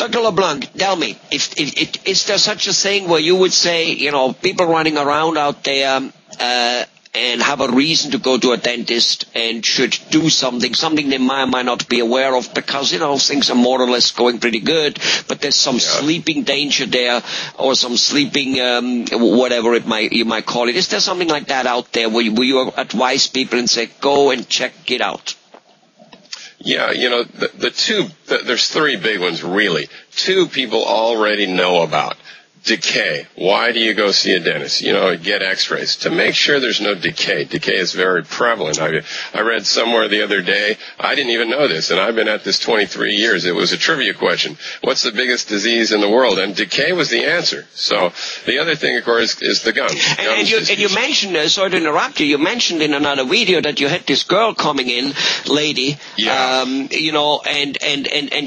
Dr. LeBlanc, tell me, is there such a thing where you would say, people running around out there and have a reason to go to a dentist and should do something they might not be aware of because, things are more or less going pretty good, but there's some sleeping danger there or some sleeping, whatever you might call it. Is there something like that out there where you advise people and say, go and check it out? Yeah, there's three big ones, really. Two people already know about. Decay. Why do you go see a dentist? Get x-rays to make sure there's no decay. Decay is very prevalent. I read somewhere the other day, I didn't even know this, and I've been at this 23 years. It was a trivia question. What's the biggest disease in the world? And decay was the answer. So the other thing, of course, is the gums. And you mentioned, sorry to interrupt you, you mentioned in another video that you had this girl coming in, lady, and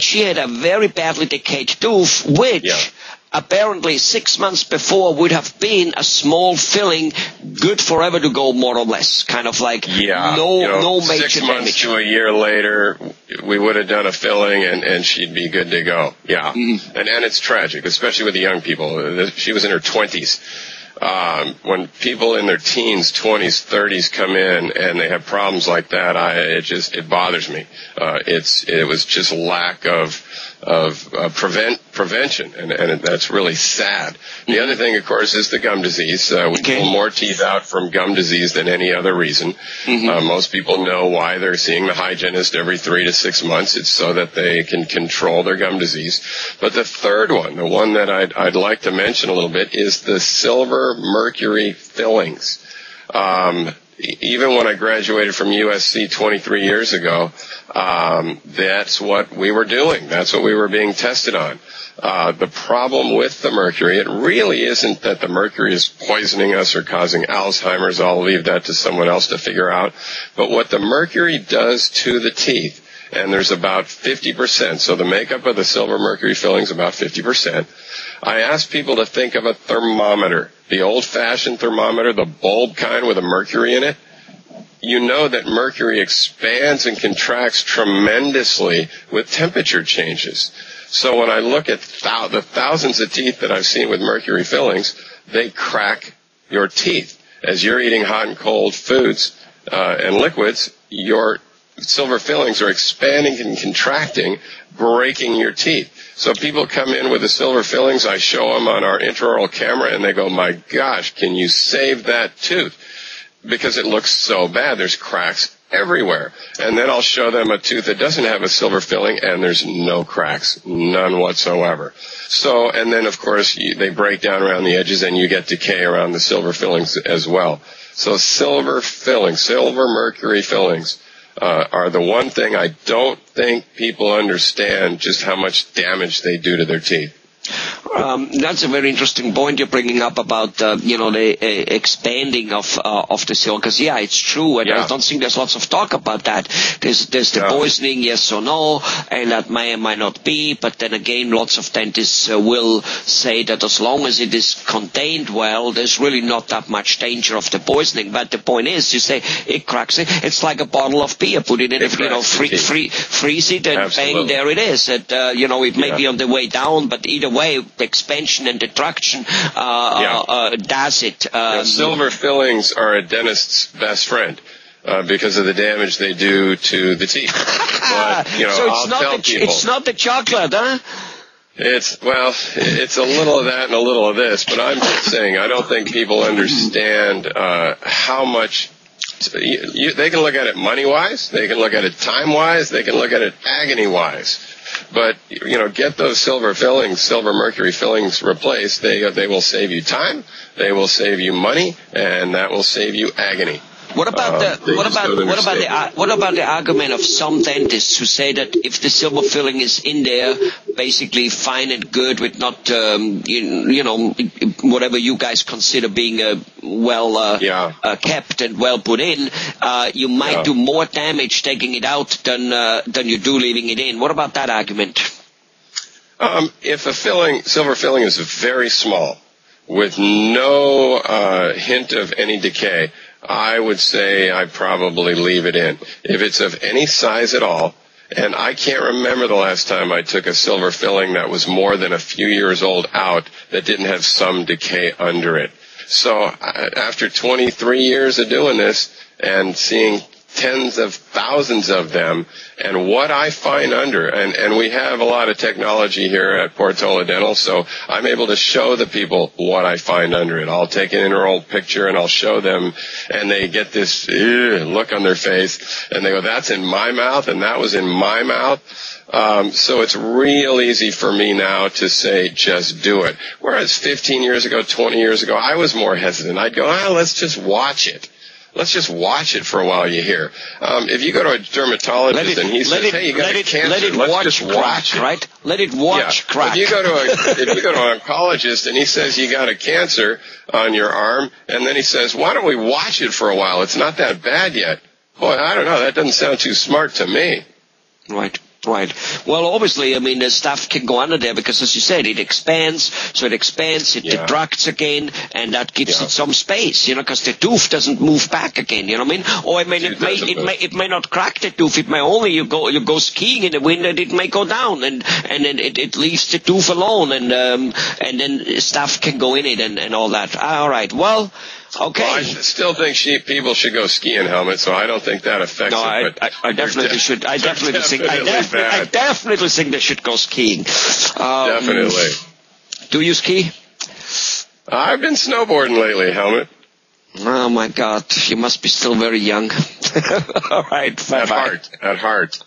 she had a very badly decayed tooth, which apparently 6 months before would have been a small filling, good forever to go, more or less. Kind of like no major 6 months damage. to a year later, we would have done a filling and she'd be good to go. Yeah. Mm-hmm. And it's tragic, especially with the young people. She was in her 20s. When people in their teens, 20s, 30s come in and they have problems like that, it bothers me. It was just lack of prevention, and that's really sad. The other thing, of course, is the gum disease. We pull more teeth out from gum disease than any other reason. Most people know why they're seeing the hygienist every 3 to 6 months. It's so that they can control their gum disease. But the third one, the one that I'd like to mention a little bit, is the silver mercury fillings. Even when I graduated from USC 23 years ago, that's what we were doing. That's what we were being tested on. The problem with the mercury, it really isn't that the mercury is poisoning us or causing Alzheimer's. I'll leave that to someone else to figure out. But what the mercury does to the teeth, and there's about 50%, so the makeup of the silver mercury filling is about 50%. I ask people to think of a thermometer, the old-fashioned thermometer, the bulb kind with a mercury in it. You know that mercury expands and contracts tremendously with temperature changes. So when I look at the thousands of teeth that I've seen with mercury fillings, they crack your teeth. As you're eating hot and cold foods and liquids, your silver fillings are expanding and contracting, breaking your teeth. So people come in with the silver fillings, I show them on our intraoral camera, and they go, my gosh, can you save that tooth? Because it looks so bad. There's cracks everywhere. And then I'll show them a tooth that doesn't have a silver filling, and there's no cracks, none whatsoever. So, and then, of course, they break down around the edges, and you get decay around the silver fillings as well. So silver fillings, silver mercury fillings, are the one thing I don't think people understand just how much damage they do to their teeth. That's a very interesting point you're bringing up about, the expanding of the silver. Because, it's true, and I don't think there's lots of talk about that. There's the poisoning, yes or no, and that may or might not be. But then again, lots of dentists will say that as long as it is contained well, there's really not that much danger of the poisoning. But the point is, you say it cracks it. It's like a bottle of beer. Put it in, freeze it, and bang, there it is. And, it may be on the way down, but either way, the expansion and the traction does it. Silver fillings are a dentist's best friend because of the damage they do to the teeth. But, so it's not the chocolate, huh? It's a little of that and a little of this, but I'm just saying I don't think people understand how much. They can look at it money-wise, they can look at it time-wise, they can look at it agony-wise. But, get those silver mercury fillings replaced. They will save you time, they will save you money, and that will save you agony. What about the argument of some dentists who say that if the silver filling is in there, basically fine and good with not, whatever you guys consider being kept and well put in, you might do more damage taking it out than you do leaving it in. What about that argument? If a silver filling is very small, with no hint of any decay, I would say I'd probably leave it in. If it's of any size at all, And I can't remember the last time I took a silver filling that was more than a few years old out that didn't have some decay under it. So after 23 years of doing this and seeing tens of thousands of them, and what I find under, and we have a lot of technology here at Portola Dental, so I'm able to show the people what I find under it. I'll take an intraoral picture and I'll show them, and they get this look on their face, and they go, that's in my mouth, and that was in my mouth. So it's real easy for me now to say, just do it. Whereas 15 years ago, 20 years ago, I was more hesitant. I'd go, let's just watch it. Let's just watch it for a while, you hear. If you go to a dermatologist and he says, hey, you got a cancer, let's just watch it. Right? Let it watch crack. If you go to an oncologist and he says you got a cancer on your arm, and then he says, why don't we watch it for a while? It's not that bad yet. Boy, I don't know. That doesn't sound too smart to me. Right. Right. Well, obviously, I mean, the stuff can go under there because, as you said, it expands. So it expands, it detracts again, and that gives it some space, because the tooth doesn't move back again. You know what I mean? Or it may not crack the tooth. It may only you go skiing in the wind and it may go down, and then it leaves the tooth alone, and then stuff can go in it and all that. All right. Well. Okay. Well, I still think people should go ski in helmets, so I don't think that affects it. But I definitely should. I definitely think they should go skiing. Definitely. Do you ski? I've been snowboarding lately, Helmet. Oh my God, you must be still very young. All right, bye-bye. At heart.